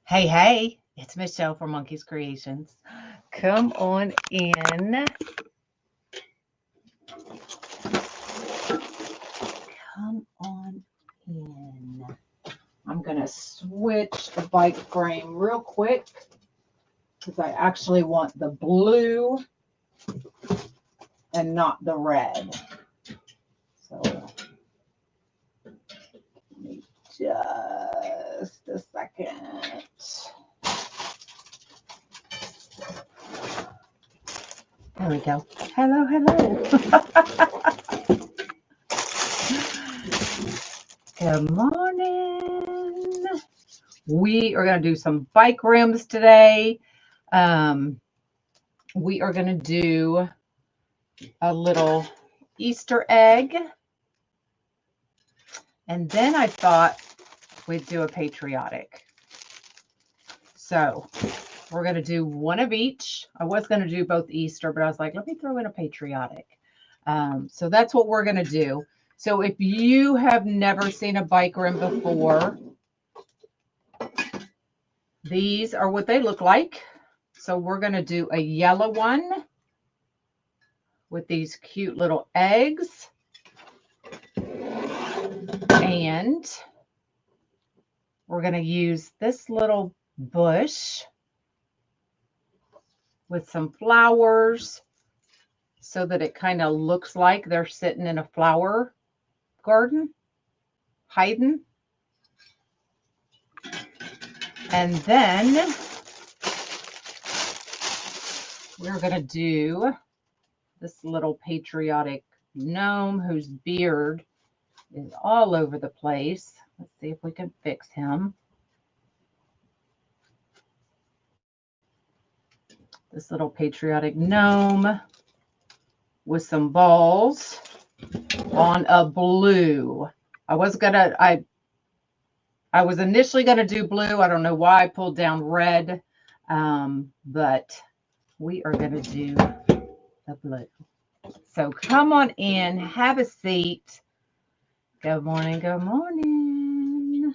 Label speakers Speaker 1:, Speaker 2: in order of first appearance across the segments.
Speaker 1: Hey, hey, it's Michelle from Monkeys Creations. Come on in. Come on in. I'm going to switch the bike frame real quick because I actually want the blue and not the red. So, give me just a second. There we go. Hello, hello. Good morning. We are going to do some bike rims today. We are going to do a little Easter egg. And then I thought we'd do a patriotic. So we're going to do one of each. I was going to do both Easter, but I was like, let me throw in a patriotic. So that's what we're going to do. So if you have never seen a bike rim before, these are what they look like. So we're going to do a yellow one with these cute little eggs. And we're going to use this little bush with some flowers so that it kind of looks like they're sitting in a flower garden, hiding. And then we're going to do this little patriotic gnome whose beard is all over the place. Let's see if we can fix him. This little patriotic gnome with some balls on a blue. I was initially gonna do blue. I don't know why I pulled down red, but we are gonna do the blue. So come on in, have a seat. Good morning, good morning.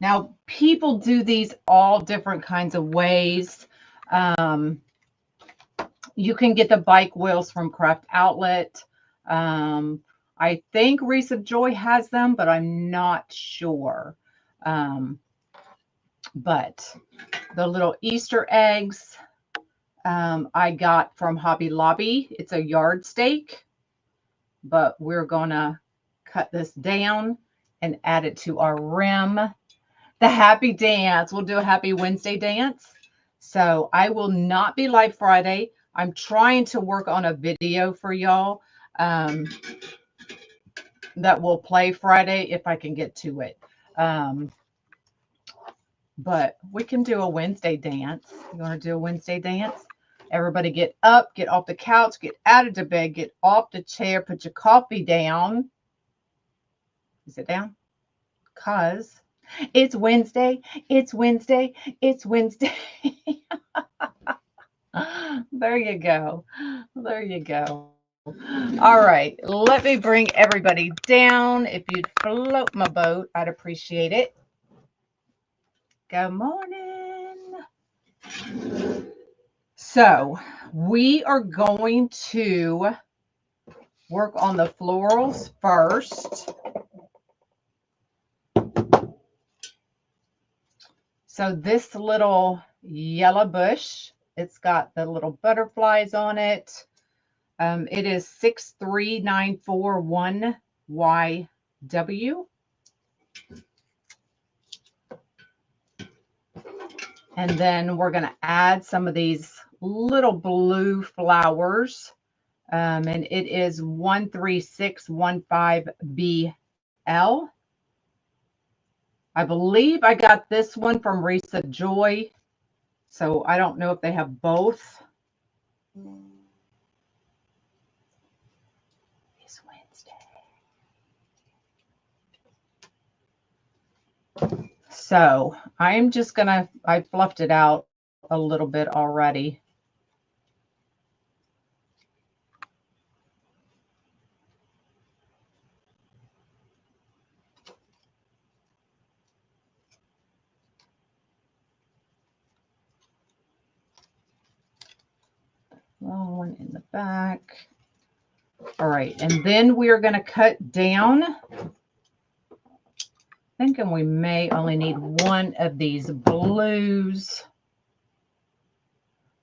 Speaker 1: Now, people do these all different kinds of ways. You can get the bike wheels from Craft Outlet. I think Wreath of Joy has them, but I'm not sure. But the little Easter eggs I got from Hobby Lobby. It's a yard stake, but we're going to cut this down and add it to our rim. The happy dance. We'll do a happy Wednesday dance. So I will not be live Friday. I'm trying to work on a video for y'all that will play Friday if I can get to it. But we can do a Wednesday dance. You want to do a Wednesday dance? Everybody get up, get off the couch, get out of the bed, get off the chair, put your coffee down. Is it down? Because it's Wednesday. It's Wednesday. It's Wednesday. There you go. There you go. All right. Let me bring everybody down. If you'd float my boat, I'd appreciate it. Good morning. So we are going to work on the florals first. So this little yellow bush, it's got the little butterflies on it. It is 63941YW. And then we're going to add some of these little blue flowers. And it is 13615BL. I believe I got this one from Wreath of Joy. So I don't know if they have both. It's Wednesday. So I'm just going to, I fluffed it out a little bit already. long one in the back. All right, and then we are going to cut down. Thinking we may only need one of these blues,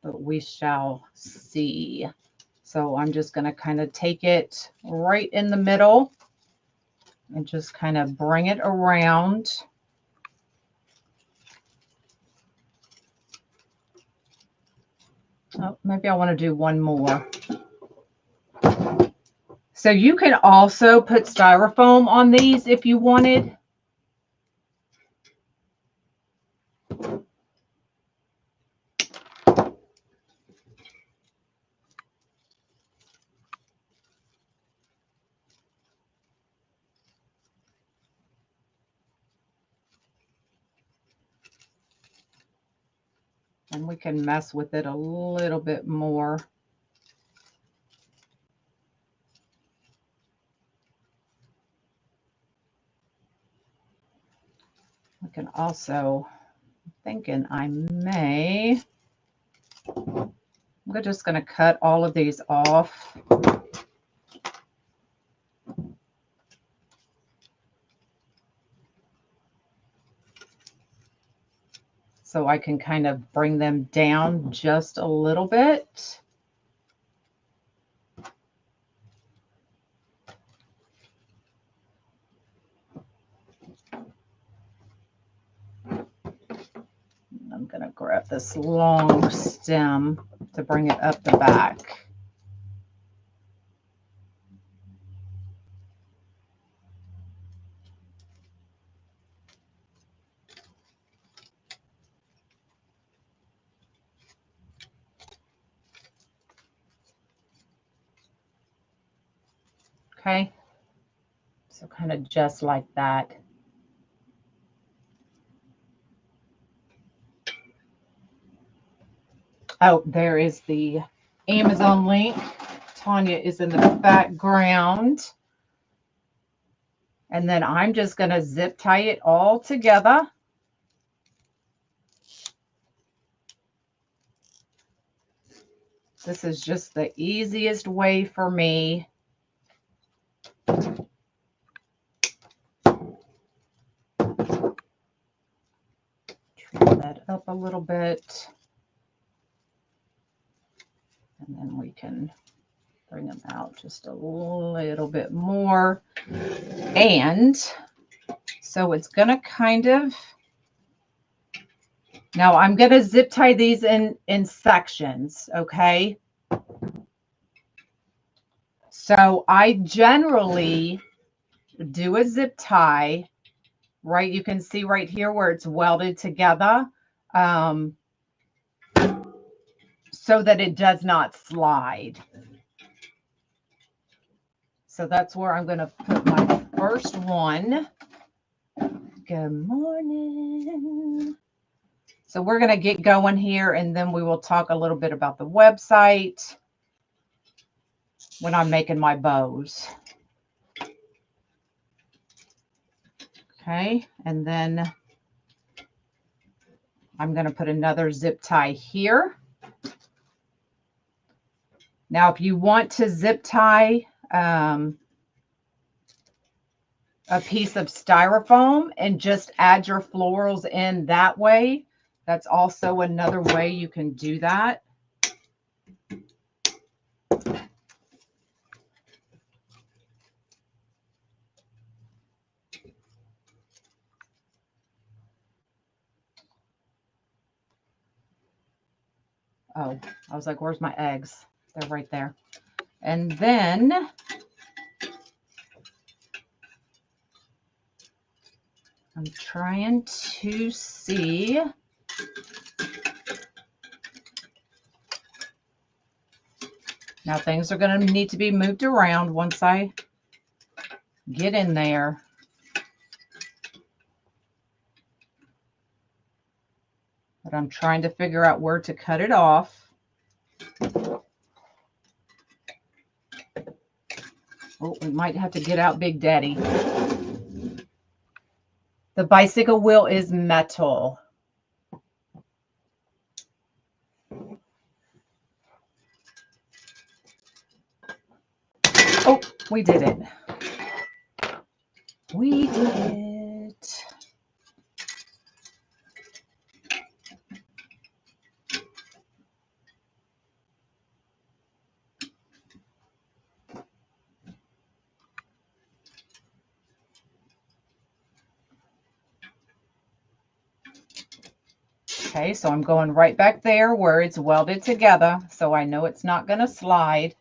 Speaker 1: but we shall see. So I'm just going to kind of take it right in the middle and just kind of bring it around. Oh, maybe I want to do one more. So you can also put styrofoam on these if you wanted. And we can mess with it a little bit more. We can also, thinking I may, I'm just going to cut all of these off. So I can kind of bring them down just a little bit. I'm going to grab this long stem to bring it up the back. Okay, so kind of just like that. Oh, there is the Amazon link. Tanya is in the background. And then I'm just going to zip tie it all together. This is just the easiest way for me. Trim that up a little bit. And then we can bring them out just a little bit more. And so it's going to kind of, now I'm going to zip tie these in sections, okay? So I generally do a zip tie, right? You can see right here where it's welded together so that it does not slide. So that's where I'm going to put my first one. Good morning. So we're going to get going here, and then we will talk a little bit about the website when I'm making my bows. Okay, and then I'm going to put another zip tie here. Now, if you want to zip tie a piece of styrofoam and just add your florals in that way, that's also another way you can do that. Oh, I was like, where's my eggs? They're right there. And then I'm trying to see. Now things are going to need to be moved around once I get in there. But I'm trying to figure out where to cut it off. Oh, we might have to get out Big Daddy. The bicycle wheel is metal. We did it. We did it. Okay, so I'm going right back there where it's welded together, so I know it's not going to slide.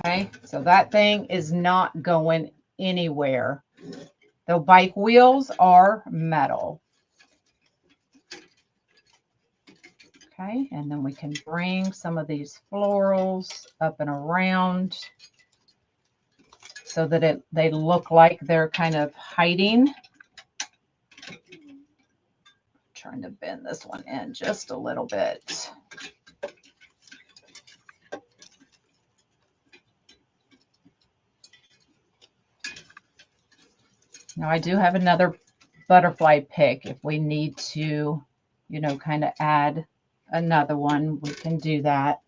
Speaker 1: Okay, so that thing is not going anywhere. The bike wheels are metal. Okay, and then we can bring some of these florals up and around so that they look like they're kind of hiding. Trying to bend this one in just a little bit. Now I do have another butterfly pick. If we need to, you know, kind of add another one, we can do that.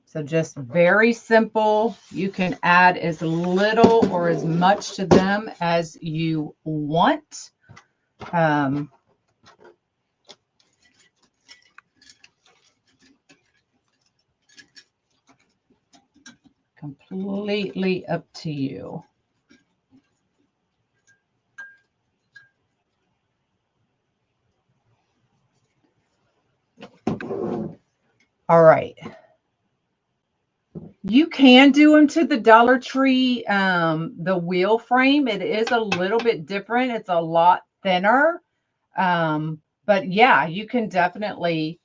Speaker 1: So just very simple. You can add as little or as much to them as you want. Completely up to you. All right. You can do them to the Dollar Tree, the wheel frame. It is a little bit different. It's a lot thinner. But yeah, you can definitely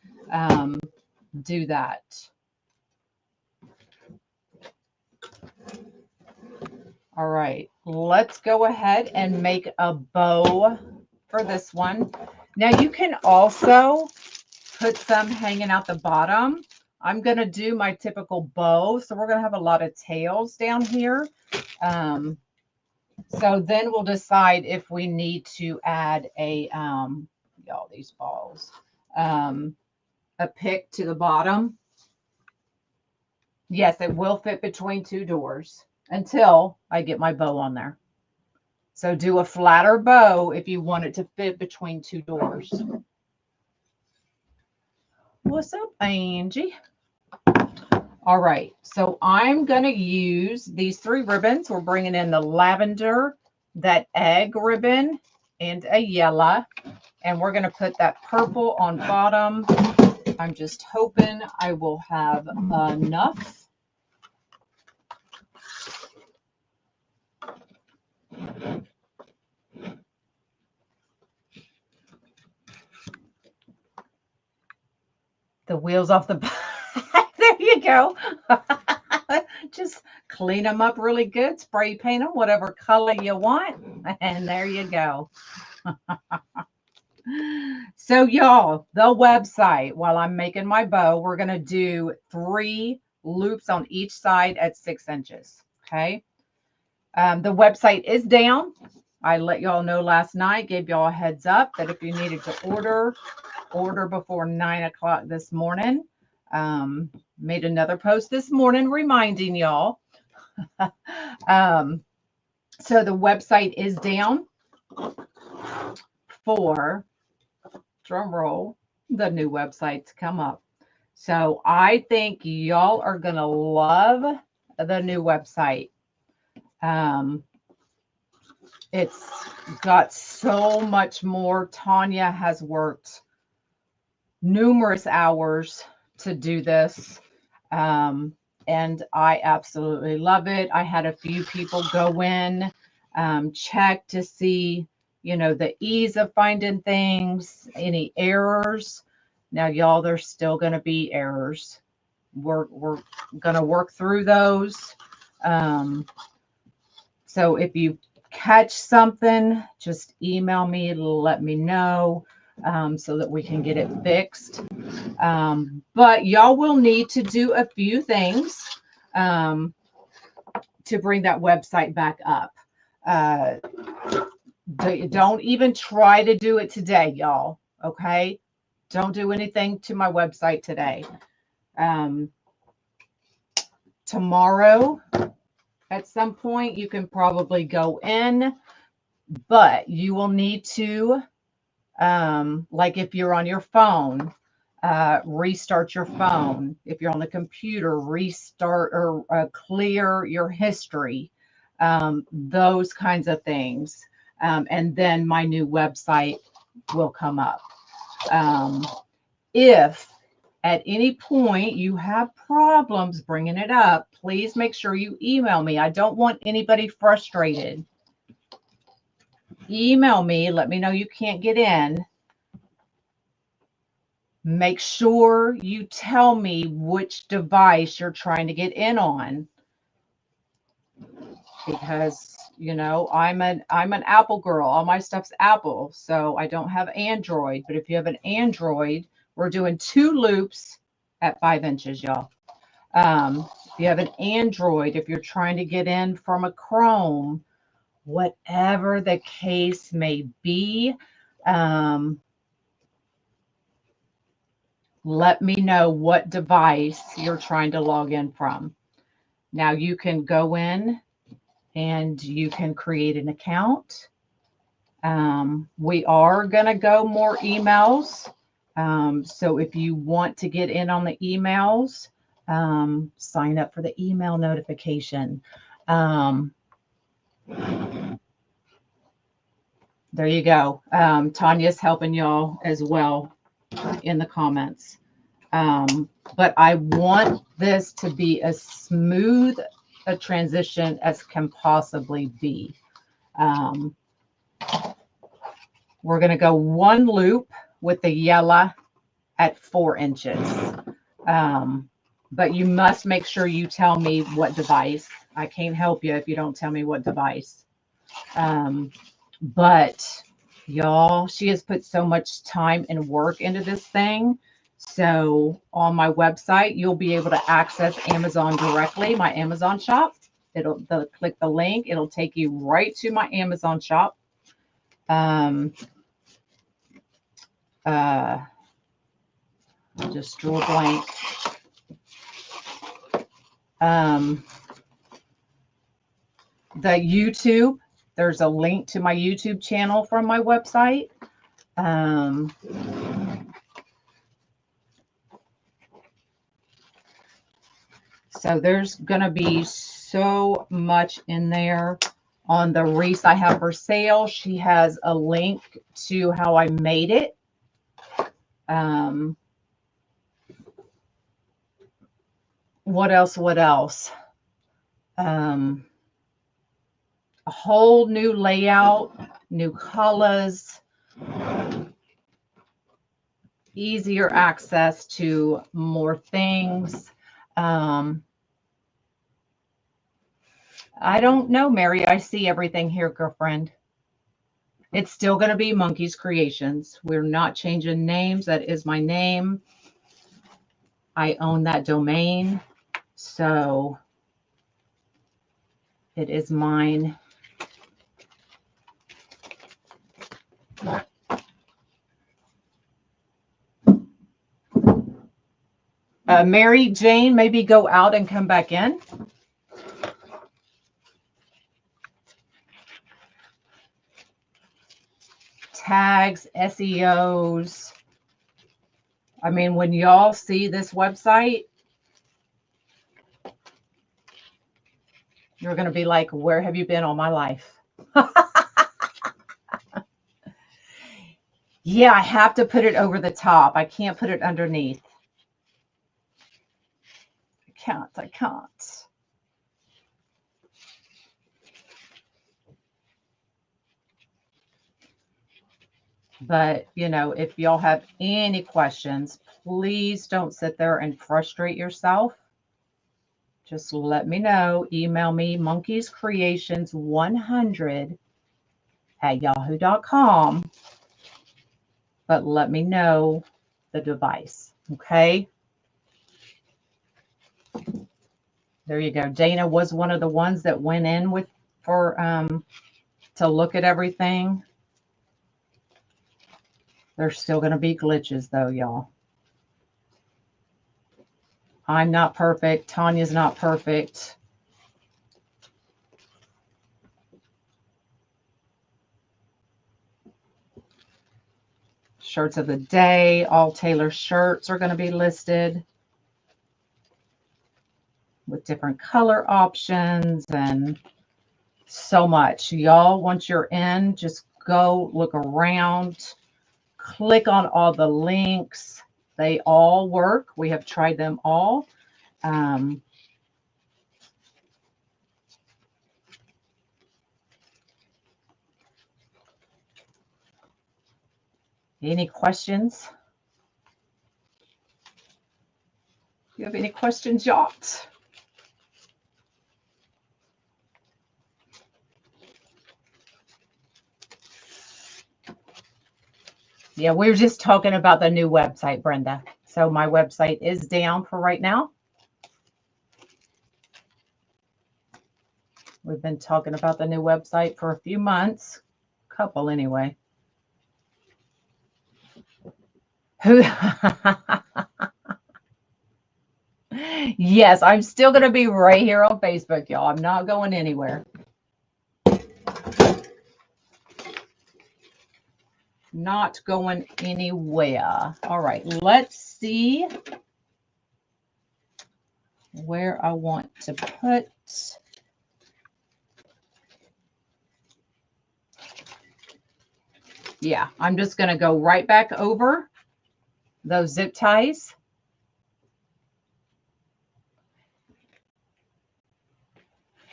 Speaker 1: do that. All right, let's go ahead and make a bow for this one. Now you can also put some hanging out the bottom. I'm going to do my typical bow. So we're going to have a lot of tails down here. So then we'll decide if we need to add a, all these balls, a pick to the bottom. Yes, it will fit between two doors until I get my bow on there. So do a flatter bow if you want it to fit between two doors. What's up, Angie? All right, so I'm going to use these 3 ribbons. We're bringing in the lavender, that egg ribbon, and a yellow. And we're going to put that purple on bottom. I'm just hoping I will have enough. The wheels off the back. There you go. Just clean them up really good, spray paint them whatever color you want, and there you go. So y'all, the website, while I'm making my bow, we're going to do 3 loops on each side at 6 inches. Okay. The website is down. I let y'all know last night, gave y'all a heads up that if you needed to order before 9 o'clock this morning. Made another post this morning reminding y'all. So the website is down for, drum roll, the new website to come up. So I think y'all are going to love the new website. It's got so much more. Tanya has worked numerous hours to do this. And I absolutely love it. I had a few people go in, check to see, you know, the ease of finding things, any errors. Now, y'all, there's still going to be errors. We're going to work through those. So if you catch something, just email me, let me know so that we can get it fixed. But y'all will need to do a few things to bring that website back up. Don't even try to do it today, y'all. Okay. Don't do anything to my website today. Tomorrow, at some point, you can probably go in, but you will need to, like if you're on your phone, restart your phone. If you're on the computer, restart or clear your history, those kinds of things. And then my new website will come up. If at any point you have problems bringing it up, please make sure you email me. I don't want anybody frustrated. Email me, let me know you can't get in. Make sure you tell me which device you're trying to get in on. Because, you know, I'm an Apple girl. All my stuff's Apple, so I don't have Android. But if you have an Android, we're doing 2 loops at 5 inches, y'all. If you have an Android, if you're trying to get in from a Chrome, whatever the case may be, let me know what device you're trying to log in from. Now you can go in and you can create an account. We are going to go more emails. So if you want to get in on the emails, sign up for the email notification. There you go. Tanya's helping y'all as well in the comments. But I want this to be as smooth a transition as can possibly be. We're going to go 1 loop with the yellow at 4 inches. But you must make sure you tell me what device. I can't help you if you don't tell me what device. But y'all, she has put so much time and work into this thing. So on my website, you'll be able to access Amazon directly, my Amazon shop. Click the link. It'll take you right to my Amazon shop. Just drew a blank. The YouTube, there's a link to my YouTube channel from my website. So there's going to be so much in there. On the wreath I have for sale, she has a link to how I made it. What else? A whole new layout, new colors, easier access to more things. I don't know, Mary. I see everything here, girlfriend. It's still going to be Monkey's Creations. We're not changing names. That is my name. I own that domain. So it is mine. Mary Jane, maybe go out and come back in. Tags, SEOs. I mean, when y'all see this website, you're going to be like, where have you been all my life? Yeah, I have to put it over the top. I can't put it underneath. I can't. But, you know, if y'all have any questions, please don't sit there and frustrate yourself. just let me know. Email me monkeyscreations100@yahoo.com. But let me know the device. Okay. There you go. Dana was one of the ones that went in with to look at everything. There's still going to be glitches though, y'all. I'm not perfect. Tanya's not perfect. Shirts of the day. All Taylor shirts are going to be listed with different color options and so much. Y'all, once you're in, just go look around. Click on all the links. They all work. We have tried them all. Any questions? Do you have any questions, yachts? Yeah, we were just talking about the new website, Brenda. So my website is down for right now. We've been talking about the new website for a few months, a couple anyway. Who? Yes, I'm still going to be right here on Facebook, y'all. I'm not going anywhere. Not going anywhere. All right, let's see where I want to put. Yeah, I'm just going to go right back over those zip ties.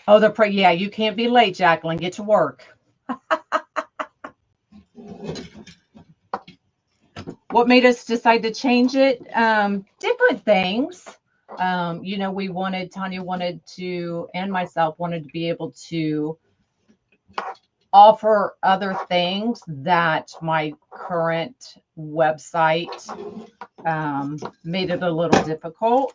Speaker 1: Oh, yeah, you can't be late, Jacqueline. Get to work. What made us decide to change it? Different things. You know, Tanya wanted to, and myself wanted to be able to offer other things that my current website made it a little difficult.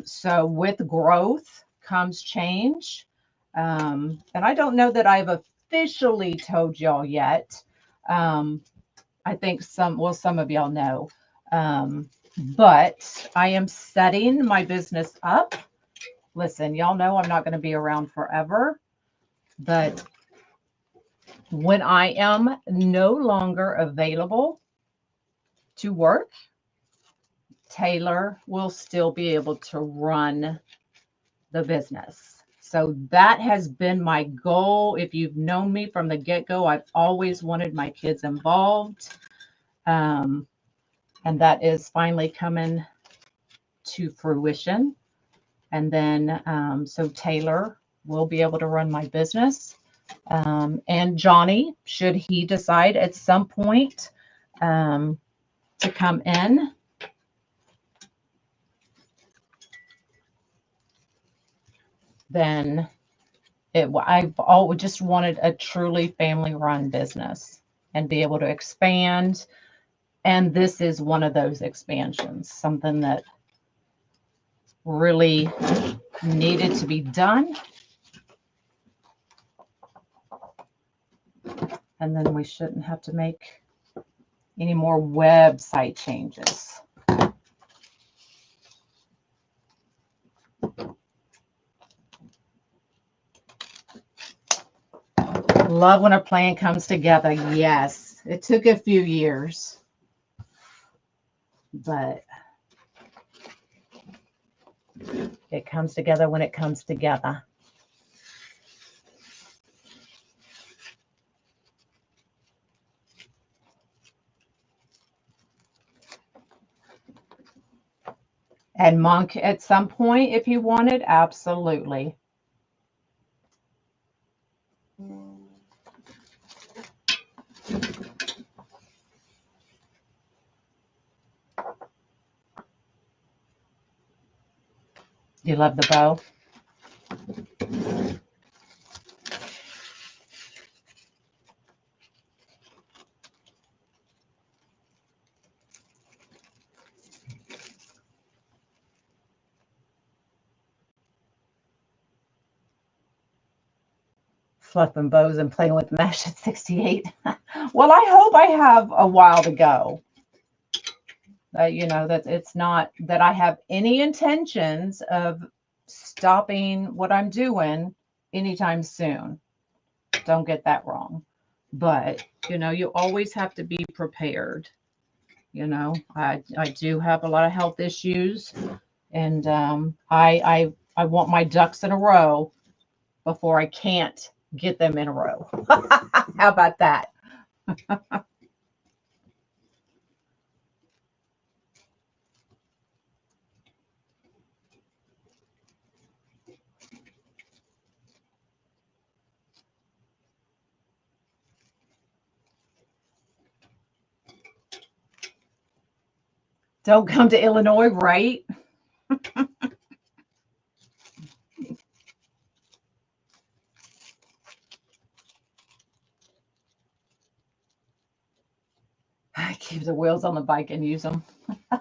Speaker 1: So with growth comes change. And I don't know that I've officially told y'all yet. I think some of y'all know. But I am setting my business up. Listen, y'all know I'm not going to be around forever. But when I am no longer available to work, Taylor will still be able to run the business. So that has been my goal. If you've known me from the get-go, I've always wanted my kids involved. And that is finally coming to fruition. And then, so Taylor will be able to run my business. And Johnny, should he decide at some point to come in, then I've always just wanted a truly family-run business and be able to expand. And this is one of those expansions, something that really needed to be done. And then we shouldn't have to make any more website changes. Love when a plan comes together. Yes, it took a few years, but it comes together when it comes together. And Monk at some point, if you wanted, absolutely. You love the bow? Fluffing bows and playing with mesh at 68. Well, I hope I have a while to go. You know, that it's not that I have any intentions of stopping what I'm doing anytime soon. Don't get that wrong. But, you know, you always have to be prepared. You know, I do have a lot of health issues, and I want my ducks in a row before I can't get them in a row. How about that? Don't come to Illinois, right? I keep the wheels on the bike and use them. I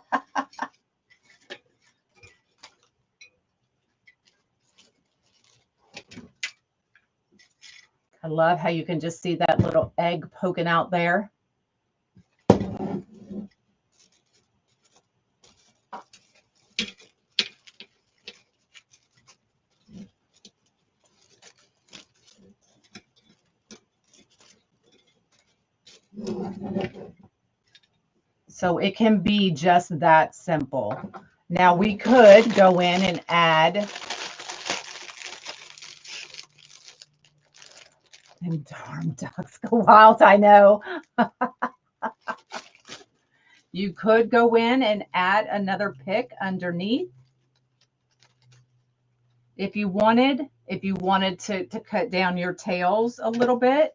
Speaker 1: love how you can just see that little egg poking out there. So it can be just that simple. Now we could go in and add them darn ducks go wild, I know. You could go in and add another pick underneath if you wanted to cut down your tails a little bit.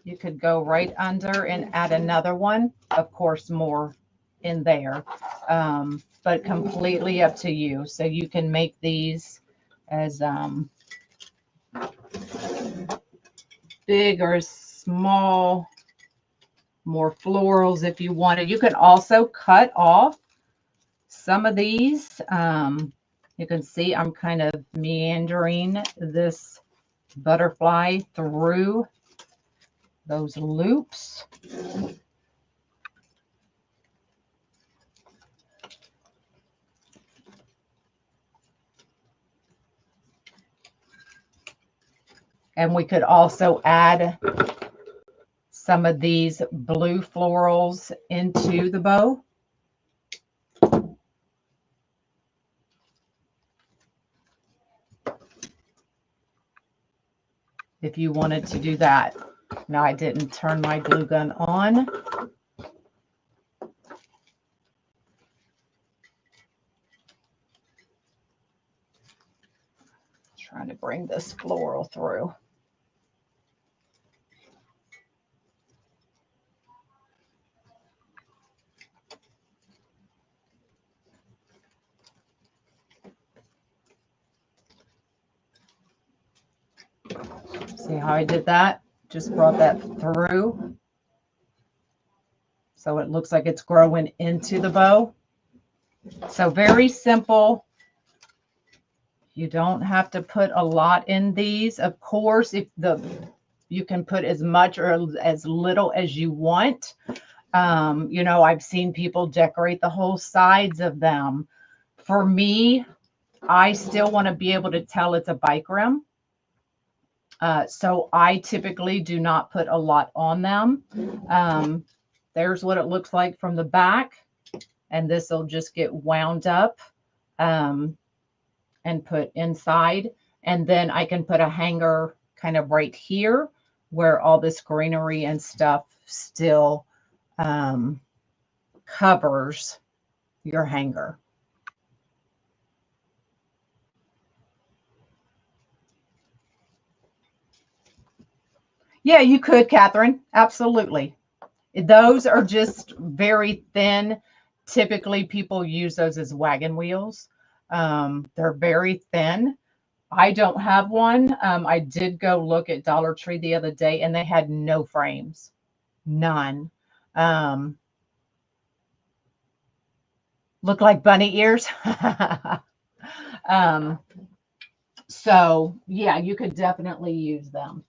Speaker 1: You could go right under and add another one, of course, more in there, but completely up to you. So you can make these as big or small, more florals if you wanted. You can also cut off some of these. You can see I'm kind of meandering this butterfly through those loops. And we could also add some of these blue florals into the bow. If you wanted to do that. Now I didn't turn my glue gun on. Trying to bring this floral through. See how I did that? Just brought that through. So it looks like it's growing into the bow. So very simple. You don't have to put a lot in these. Of course, you can put as much or as little as you want. You know, I've seen people decorate the whole sides of them. For me, I still want to be able to tell it's a bike rim. So I typically do not put a lot on them. There's what it looks like from the back. And this will just get wound up and put inside. And then I can put a hanger kind of right here where all this greenery and stuff still covers your hanger. Yeah, you could, Catherine. Absolutely. Those are just very thin. Typically, people use those as wagon wheels. They're very thin. I don't have one. I did go look at Dollar Tree the other day and they had no frames. None. Look like bunny ears. So yeah, you could definitely use them.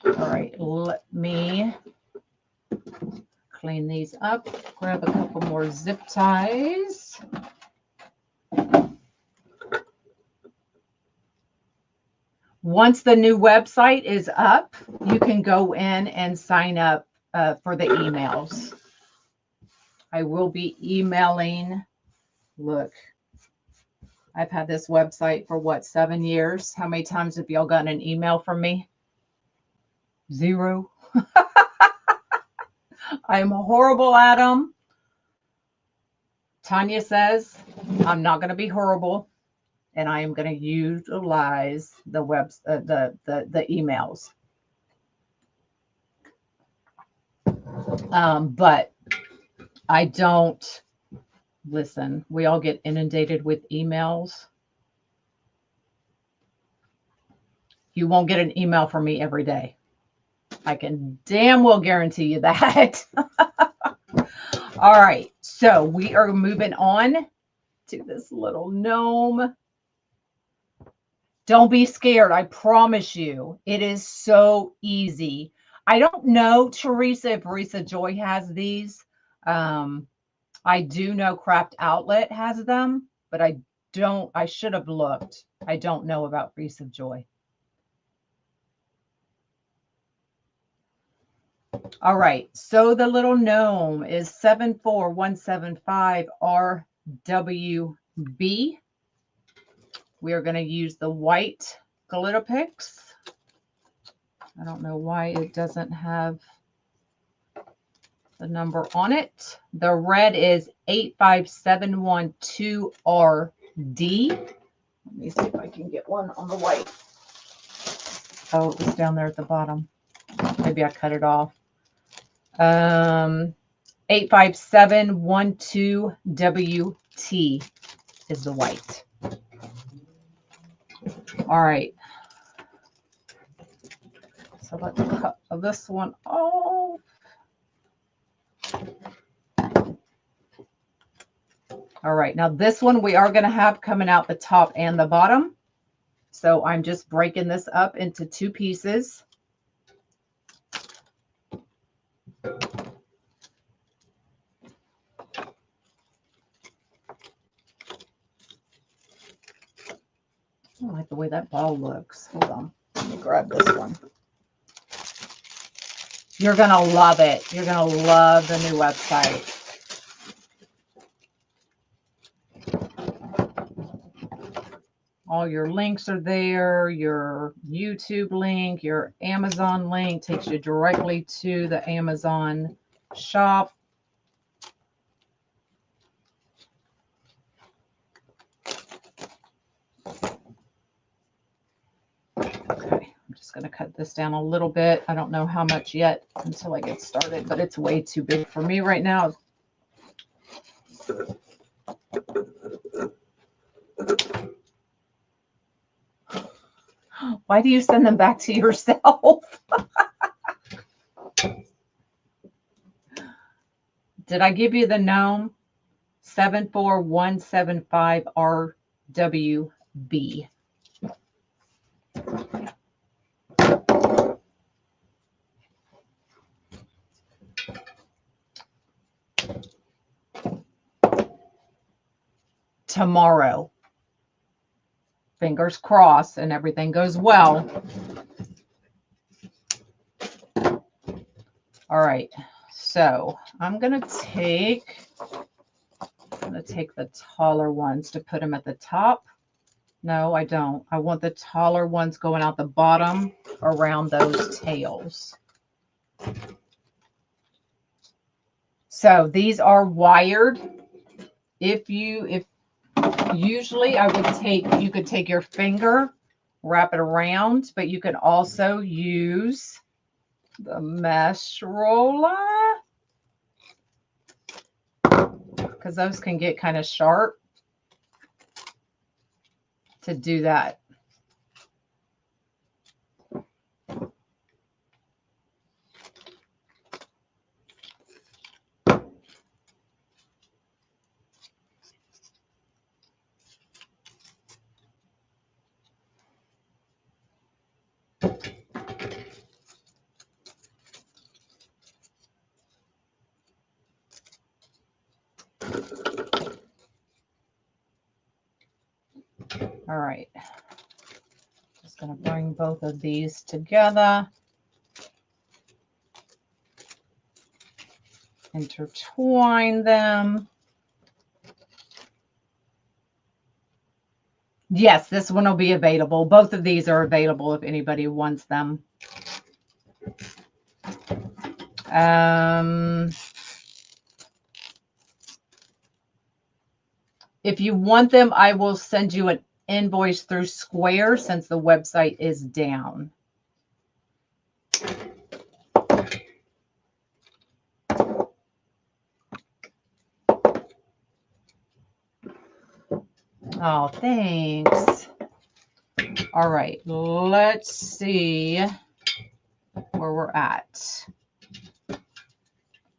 Speaker 1: All right, let me clean these up. Grab a couple more zip ties. Once the new website is up, you can go in and sign up for the emails. I will be emailing. Look, I've had this website for what, 7 years? How many times have y'all gotten an email from me? 0. I'm horrible at them. Tanya says I'm not going to be horrible, and I am going to utilize the the emails. But I don't listen. We all get inundated with emails. You won't get an email from me every day. I can damn well guarantee you that. All right, so we are moving on to this little gnome. Don't be scared. I promise you, it is so easy. I don't know, Teresa, if Teresa Joy has these. I do know Craft Outlet has them, but I should have looked. I don't know about Wreath of Joy. All right, so the little gnome is 74175 RWB. We are going to use the white glitter picks. I don't know why it doesn't have the number on it. The red is 85712RD. Let me see if I can get one on the white. Oh, it was down there at the bottom. Maybe I cut it off. 85712WT is the white. All right. So let's cut this one off. All right. Now this one we are going to have coming out the top and the bottom. So I'm just breaking this up into 2 pieces. I don't like the way that ball looks. Hold on. Let me grab this one. You're going to love it. You're going to love the new website. All your links are there. Your YouTube link, your Amazon link takes you directly to the Amazon shop. Okay, I'm just going to cut this down a little bit. I don't know how much yet until I get started, but it's way too big for me right now. Why do you send them back to yourself? Did I give you the gnome? 74175 RWB. Tomorrow. Fingers crossed and everything goes well. All right. So I'm going to take the taller ones to put them at the top. No, I don't. I want the taller ones going out the bottom around those tails. So these are wired. If usually I would you could take your finger wrap it around, but you can also use the mesh roller because those can get kind of sharp to do that. All right. Just going to bring both of these together. Intertwine them. Yes, this one will be available. Both of these are available if anybody wants them. If you want them, I will send you an invoice through Square since the website is down. Oh, thanks. All right, let's see where we're at.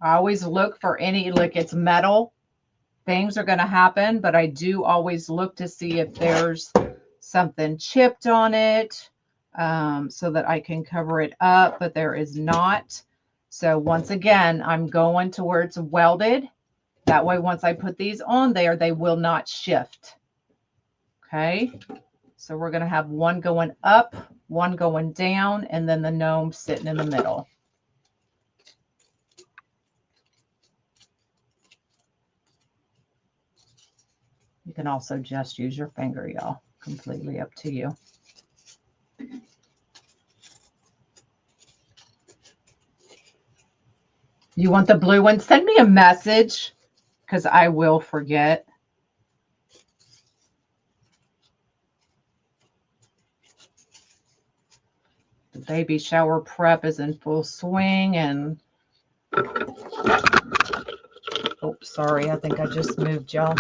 Speaker 1: I always look for any, like it's metal, things are going to happen, but I do always look to see if there's something chipped on it so that I can cover it up, but there is not. So once again, I'm going to where it's welded. That way, once I put these on there, they will not shift. Okay. So we're going to have one going up, one going down, and then the gnome sitting in the middle. You can also just use your finger, y'all. Completely up to you. You want the blue one? Send me a message because I will forget. The baby shower prep is in full swing and oh, sorry. I think I just moved y'all.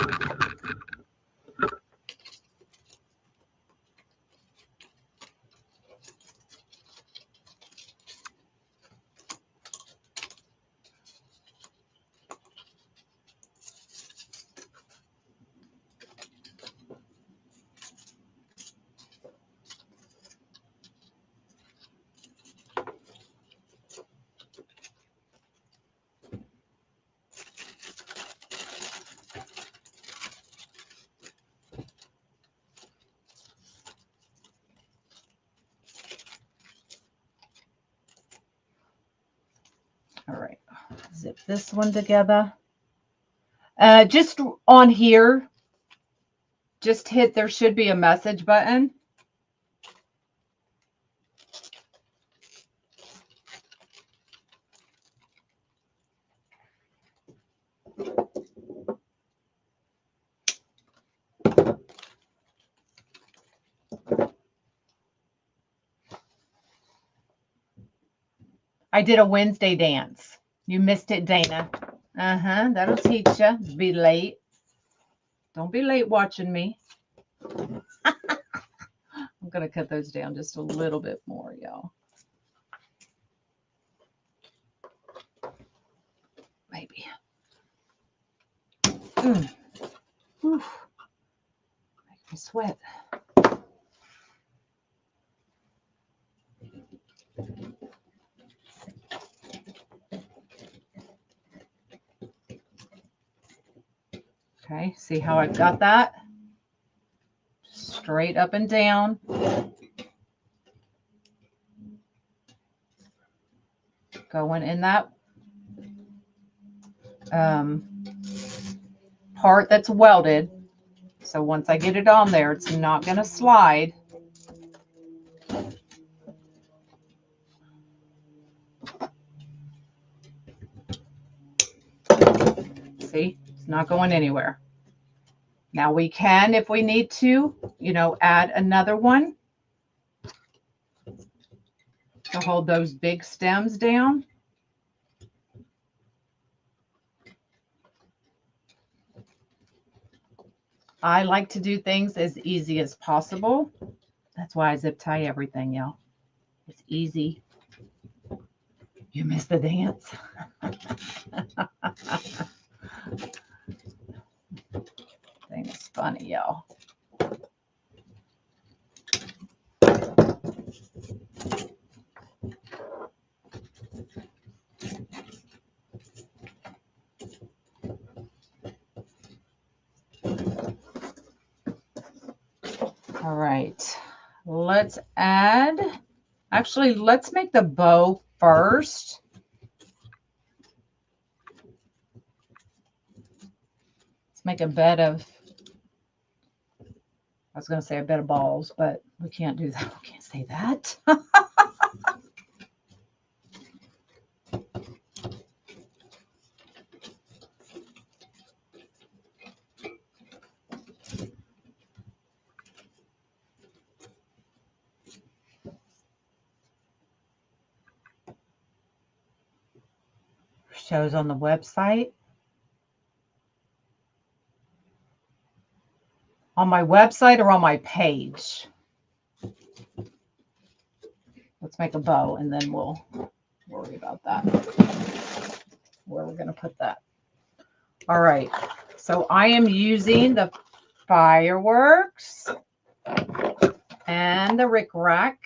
Speaker 1: All right, zip this one together. Just on here, just hit, there should be a message button. I did a Wednesday dance. You missed it, Dana. That'll teach you. Be late. Don't be late watching me. I'm going to cut those down just a little bit more, y'all. Maybe. Make me sweat. Okay, see how I've got that? Straight up and down. Going in that part that's welded. So once I get it on there, it's not going to slide. See, it's not going anywhere. Now we can, if we need to, add another one. to hold those big stems down. I like to do things as easy as possible. That's why I zip tie everything, y'all. It's easy. You missed the dance. Thing is funny, y'all. All right, let's add, actually, let's make the bow first. Let's make a bed of, I was going to say a bed of balls, but we can't do that. We can't say that. Shows on the website. On my website or on my page? Let's make a bow and then we'll worry about that. Where we're going to put that. All right. So I am using the fireworks and the rickrack.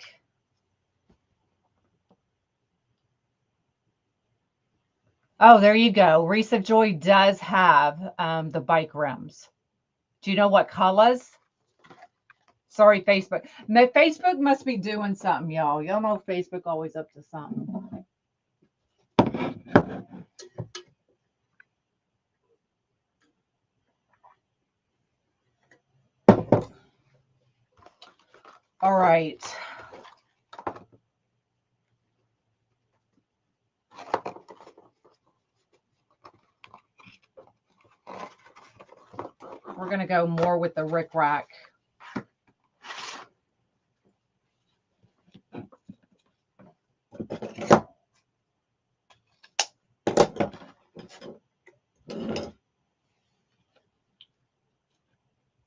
Speaker 1: Oh, there you go. Wreath of Joy does have the bike rims. Do you know what colors? Sorry, Facebook. Facebook must be doing something, y'all. Y'all know Facebook always up to something. All right. We're going to go more with the rickrack.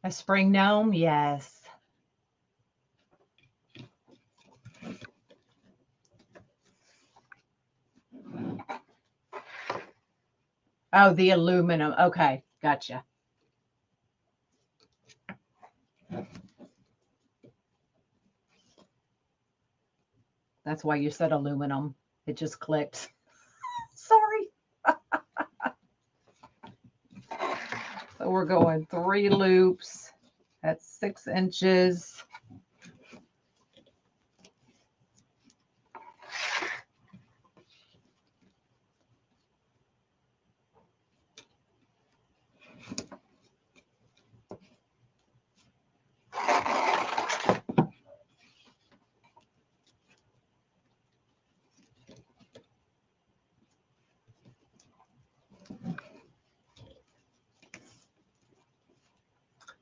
Speaker 1: A spring gnome? Yes. Oh, the aluminum. Okay, gotcha. That's why you said aluminum. It just clicked. Sorry. So we're going 3 loops at 6 inches.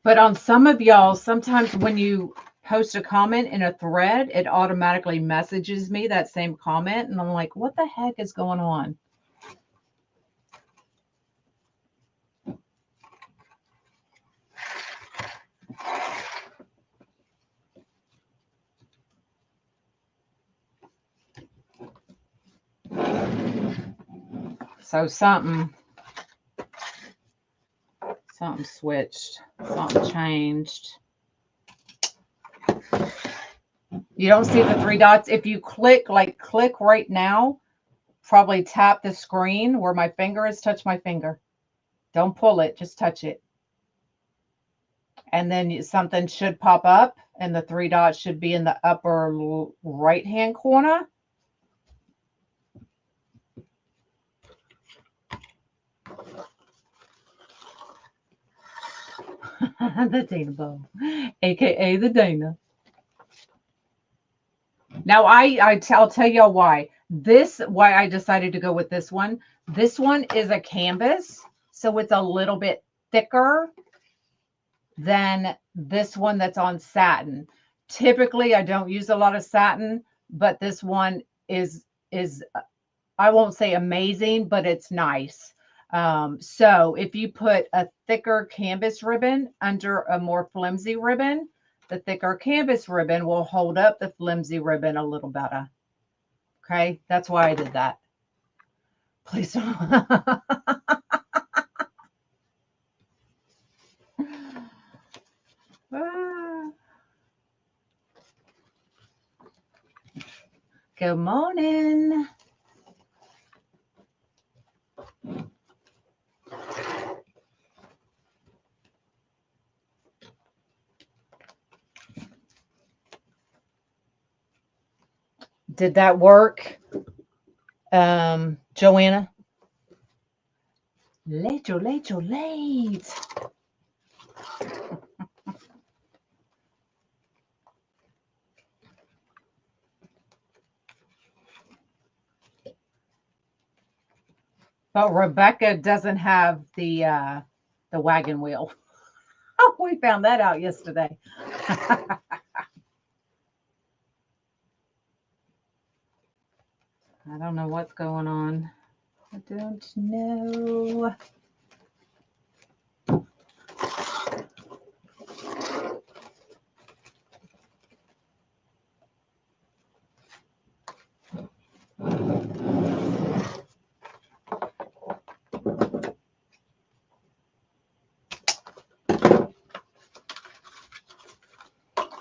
Speaker 1: But on some of y'all, sometimes when you post a comment in a thread, it automatically messages me that same comment. And I'm like, what the heck is going on? So something switched, something changed. You don't see the 3 dots. If you click right now, probably tap the screen where my finger is, touch my finger. Don't pull it, just touch it. And then something should pop up and the 3 dots should be in the upper right-hand corner. The Dana bow, aka the Dana. Now I'll tell y'all why I decided to go with this one. This one is a canvas, so it's a little bit thicker than this one that's on satin. Typically, I don't use a lot of satin, but this one is I won't say amazing, but it's nice. So if you put a thicker canvas ribbon under a more flimsy ribbon, the thicker canvas ribbon will hold up the flimsy ribbon a little better. Okay, that's why I did that. Please don't. Good morning. Did that work, Joanna? Late. But Rebecca doesn't have the wagon wheel. Oh, we found that out yesterday. I don't know what's going on. I don't know.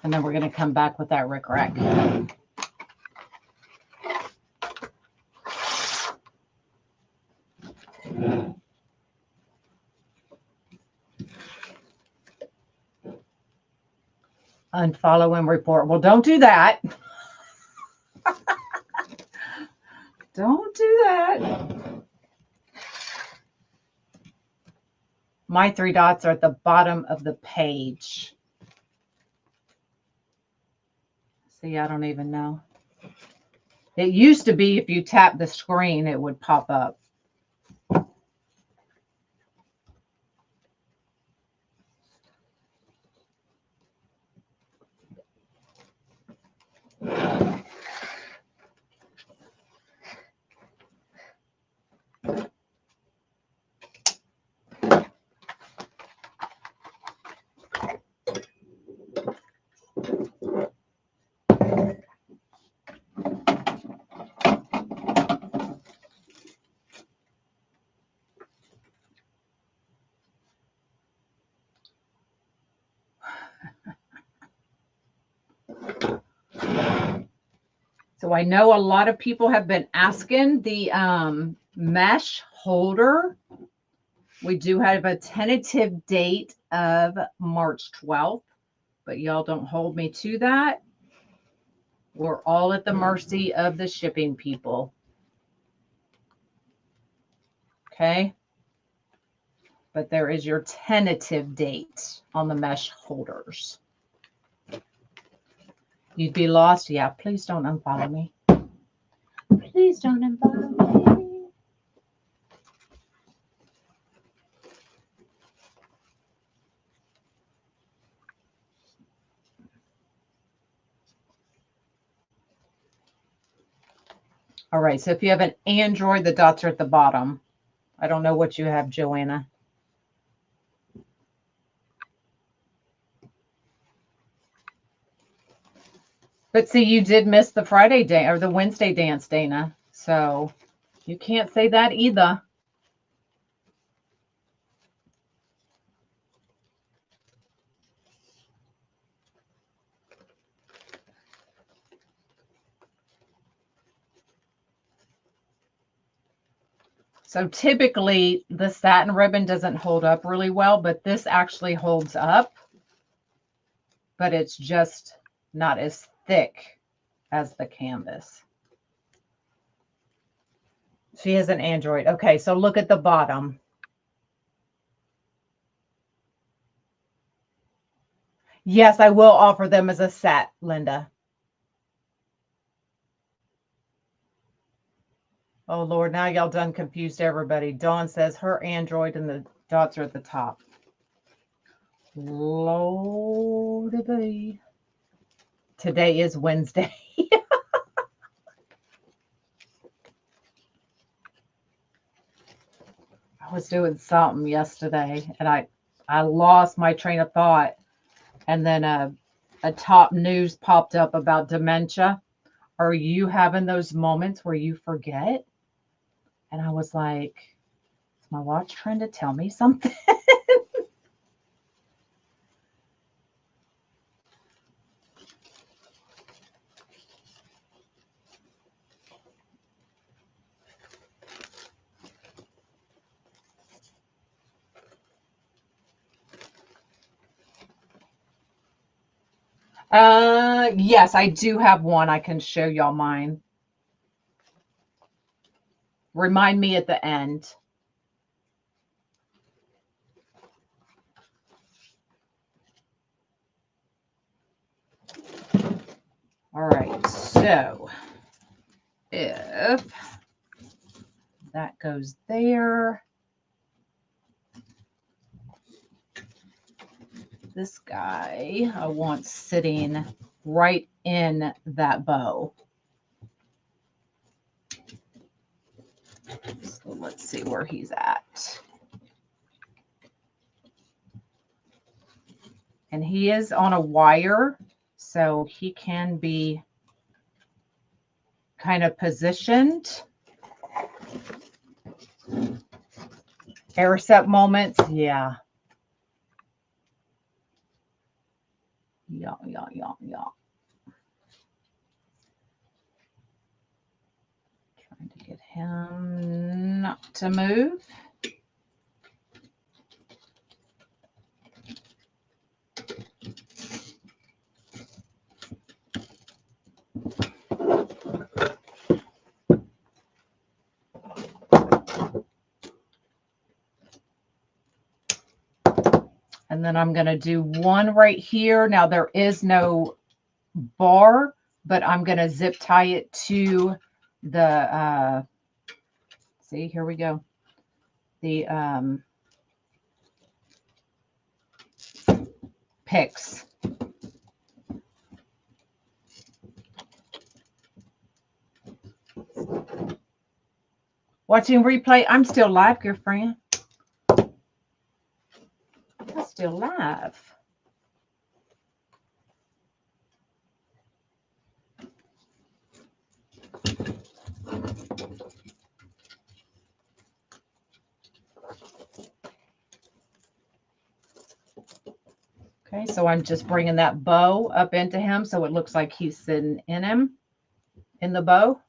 Speaker 1: And then we're going to come back with that rickrack. Unfollow and report. Well, don't do that. Don't do that. My 3 dots are at the bottom of the page. See, I don't even know. It used to be if you tap the screen, it would pop up. So I know a lot of people have been asking the mesh holder. We do have a tentative date of March 12th, but y'all don't hold me to that. We're all at the mercy of the shipping people. Okay. But there is your tentative date on the mesh holders. You'd be lost. Yeah, please don't unfollow me. Please don't unfollow me. All right, so if you have an Android, the dots are at the bottom. I don't know what you have, Joanna. But see, you did miss the Friday day or the Wednesday dance, Dana. So you can't say that either. So typically the satin ribbon doesn't hold up really well, but this actually holds up. But it's just not as thick as the canvas. She has an Android. Okay, so look at the bottom. Yes, I will offer them as a set, Linda. Oh, Lord, now y'all done confused everybody. Dawn says her Android and the dots are at the top. Lordy. Today is Wednesday. I was doing something yesterday and I lost my train of thought. And then a top news popped up about dementia. Are you having those moments where you forget? And I was like, is my watch trying to tell me something? Yes, I do have one. I can show y'all mine. Remind me at the end. All right, so if that goes there, this guy I want sitting right in that bow. So let's see where he's at. And he is on a wire, so he can be kind of positioned. Air set moments, yeah. Yeah. Trying to get him not to move. And then I'm going to do one right here. Now there is no bar, but I'm going to zip tie it to the, see, here we go. The picks. Watching replay. I'm still live, girlfriend. I'm still live. Okay, so I'm just bringing that bow up into him so it looks like he's sitting in him, in the bow.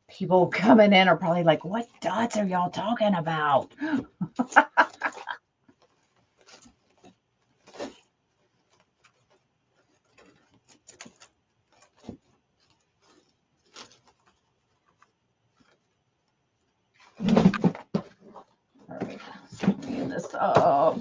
Speaker 1: People coming in are probably like, what dots are y'all talking about? All right, so clean this up.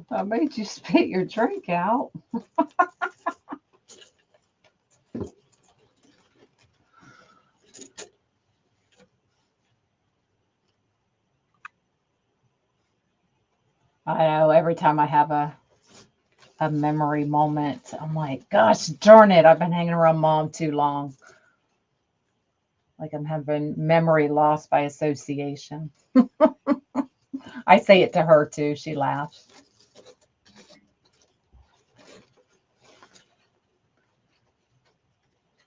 Speaker 1: I made you spit your drink out. I know every time I have a memory moment, I'm like, gosh darn it, I've been hanging around mom too long. Like I'm having memory loss by association. I say it to her too. She laughs.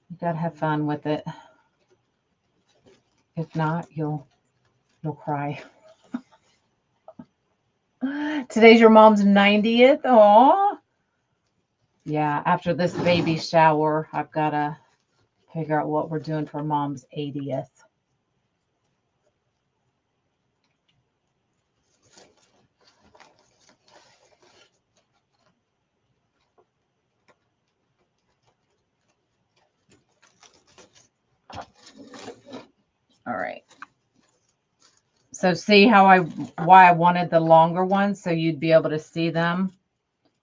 Speaker 1: You gotta have fun with it. If not, you'll cry. Today's your mom's 90th. Aw. Yeah, after this baby shower, I've got to figure out what we're doing for mom's 80th. All right. So see why I wanted the longer ones, so you'd be able to see them.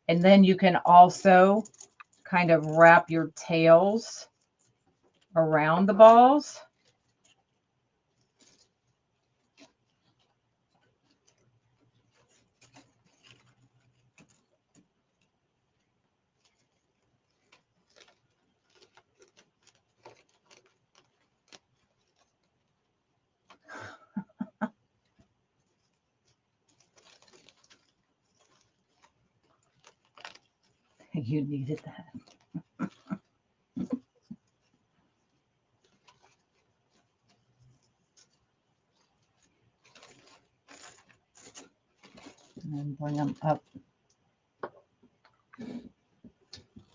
Speaker 1: And then you can also kind of wrap your tails around the balls. You needed that. And then bring them up.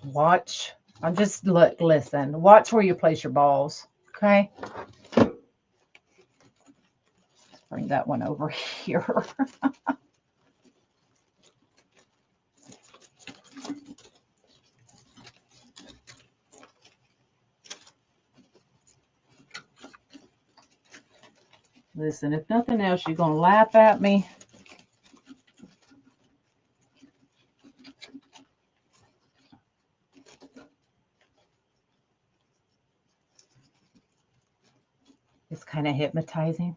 Speaker 1: Watch. I'm just listen. Watch where you place your balls. Okay. Let's bring that one over here. Listen, if nothing else, you're going to laugh at me. It's kind of hypnotizing.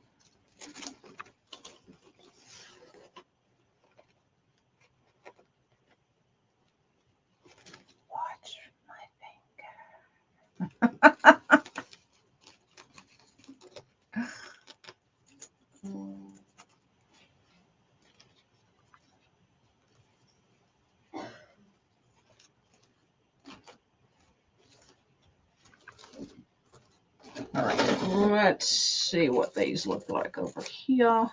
Speaker 1: Watch my finger. All right, let's see what these look like over here.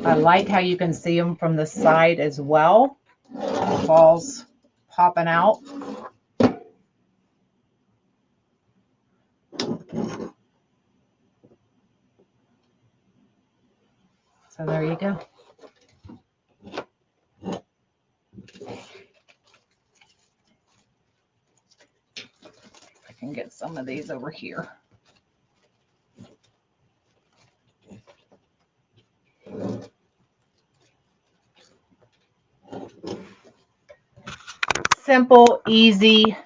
Speaker 1: I like how you can see them from the side as well. The balls popping out. So there you go. I can get some of these over here. Simple, easy.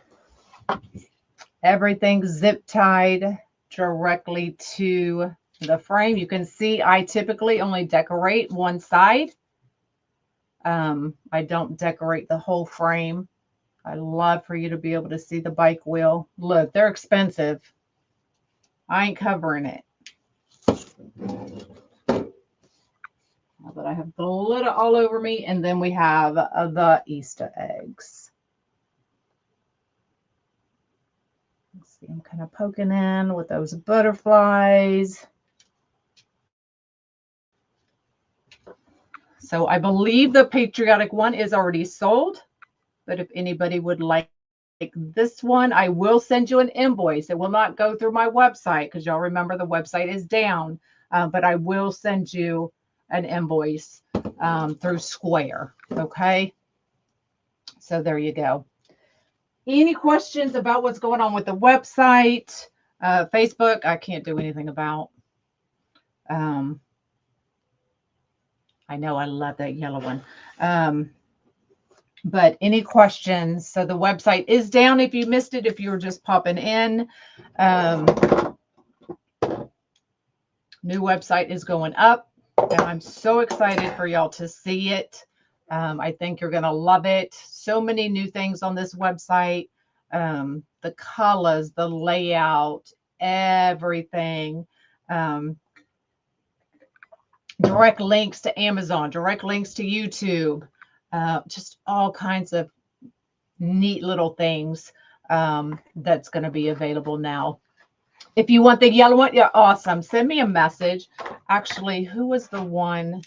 Speaker 1: Everything zip tied directly to the frame. You can see I typically only decorate one side. I don't decorate the whole frame. I love for you to be able to see the bike wheel. Look, they're expensive. I ain't covering it. But I have glitter all over me. And then we have the Easter eggs. Let's see, I'm kind of poking in with those butterflies. So I believe the patriotic one is already sold. But if anybody would like this one, I will send you an invoice. It will not go through my website because y'all remember the website is down. But I will send you an invoice through Square. Okay. So there you go. Any questions about what's going on with the website? Facebook, I can't do anything about. I know I love that yellow one. But any questions? So the website is down if you missed it, if you were just popping in. New website is going up, and I'm so excited for y'all to see it. I think you're going to love it. So many new things on this website. The colors, the layout, everything. Direct links to Amazon, direct links to YouTube, just all kinds of neat little things that's going to be available now. If you want the yellow one, yeah, awesome. Send me a message. Actually, who was the one?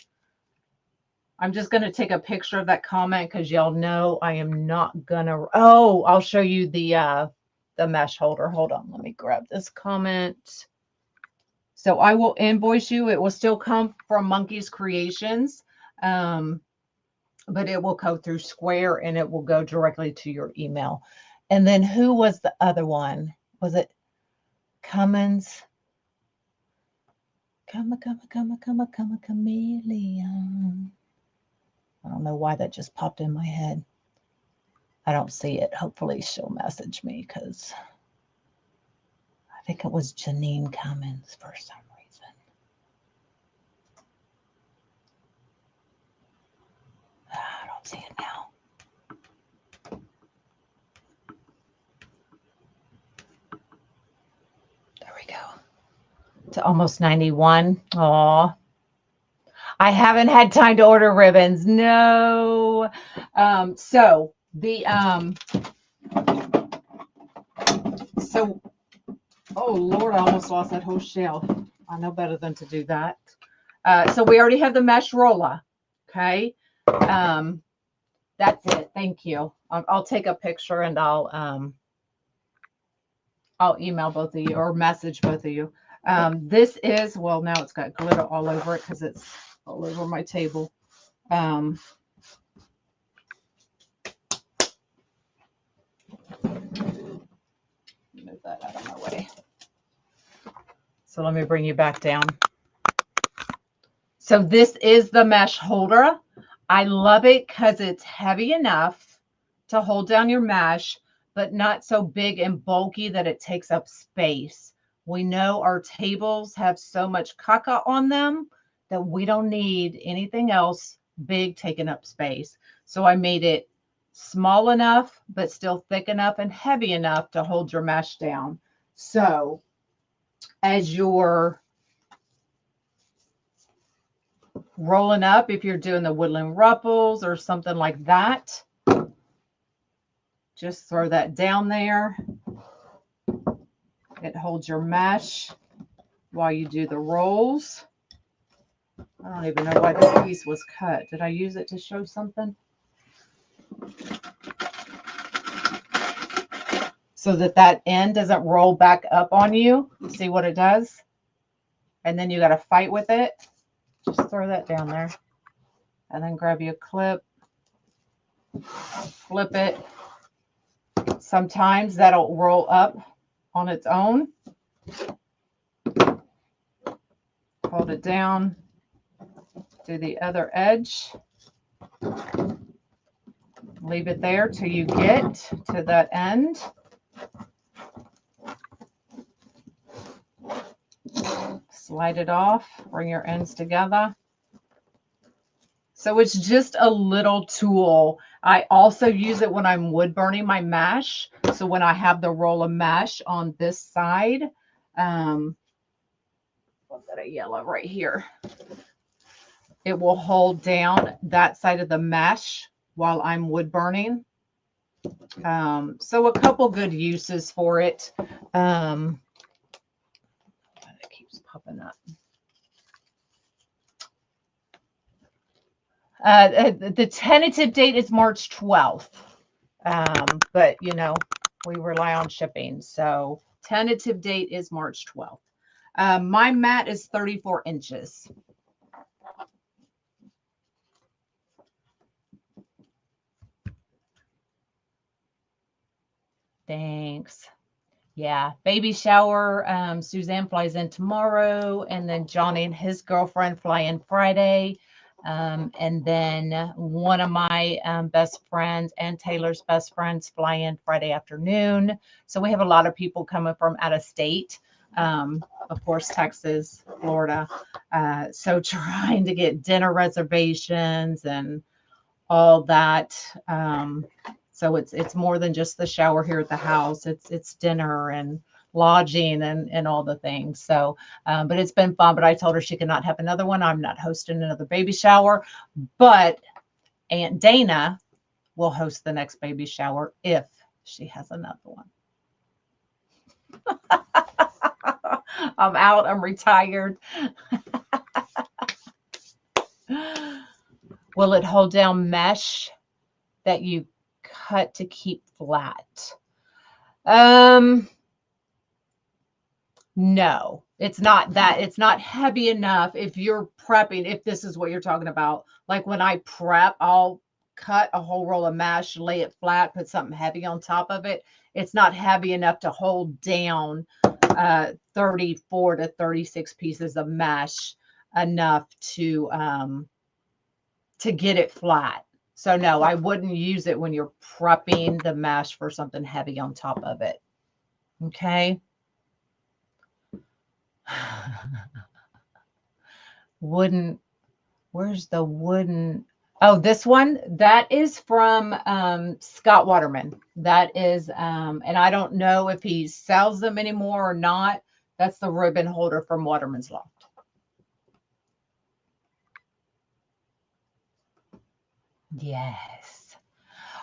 Speaker 1: I'm just going to take a picture of that comment because y'all know I am not going to. Oh, I'll show you the mesh holder. Hold on. Let me grab this comment. So I will invoice you. It will still come from Monkey's Creations, but it will go through Square and it will go directly to your email. And then who was the other one? Was it Cummins? Chameleon. I don't know why that just popped in my head. I don't see it. Hopefully she'll message me because I think it was Janine Cummins for some reason. I don't see it now. There we go. To almost 91. Aw. I haven't had time to order ribbons. No. So oh Lord, I almost lost that whole shelf. I know better than to do that. So we already have the mesh roller. Okay. That's it. Thank you. I'll take a picture and I'll email both of you or message both of you. This is, well, now it's got glitter all over it because it's all over my table. Move that out of my way. So let me bring you back down. So this is the mesh holder. I love it because it's heavy enough to hold down your mesh, but not so big and bulky that it takes up space. We know our tables have so much caca on them that we don't need anything else big taking up space. So I made it small enough, but still thick enough and heavy enough to hold your mesh down. So as you're rolling up, if you're doing the woodland ruffles or something like that, just throw that down there. It holds your mesh while you do the rolls. I don't even know why this piece was cut. Did I use it to show something? So that end doesn't roll back up on you. See what it does? And then you got to fight with it. Just throw that down there. And then grab you a clip. Flip it. Sometimes that'll roll up on its own. Hold it down. Do the other edge. Leave it there till you get to that end. Slide it off. Bring your ends together. So it's just a little tool. I also use it when I'm wood burning my mesh. So when I have the roll of mesh on this side, I've got a yellow right here. It will hold down that side of the mesh while I'm wood burning. So a couple good uses for it. It keeps popping up. The tentative date is March 12th. But, you know, we rely on shipping. So tentative date is March 12th. My mat is 34 inches. Thanks. Yeah, baby shower. Suzanne flies in tomorrow, and then Johnny and his girlfriend fly in Friday. And then one of my best friends and Taylor's best friends fly in Friday afternoon. So we have a lot of people coming from out of state. Of course, Texas, Florida. So trying to get dinner reservations and all that. So it's more than just the shower here at the house. It's dinner and lodging and all the things. So, but it's been fun. But I told her she could not have another one. I'm not hosting another baby shower, but Aunt Dana will host the next baby shower if she has another one. I'm out. I'm retired. Will it hold down mesh that you cut to keep flat? No, it's not that. It's not heavy enough. If you're prepping, if this is what you're talking about, like when I prep, I'll cut a whole roll of mesh, lay it flat, put something heavy on top of it. It's not heavy enough to hold down 34 to 36 pieces of mesh enough to get it flat. So no, I wouldn't use it when you're prepping the mesh for something heavy on top of it. Okay. Wooden, where's the wooden? Oh, this one, that is from Scott Waterman. That is, and I don't know if he sells them anymore or not. That's the ribbon holder from Waterman's Loft. Yes.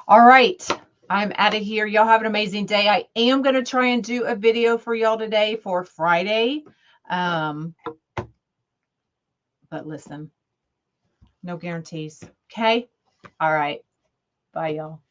Speaker 1: All right. I'm out of here. Y'all have an amazing day. I am going to try and do a video for y'all today for Friday. But listen, no guarantees. Okay. All right. Bye, y'all.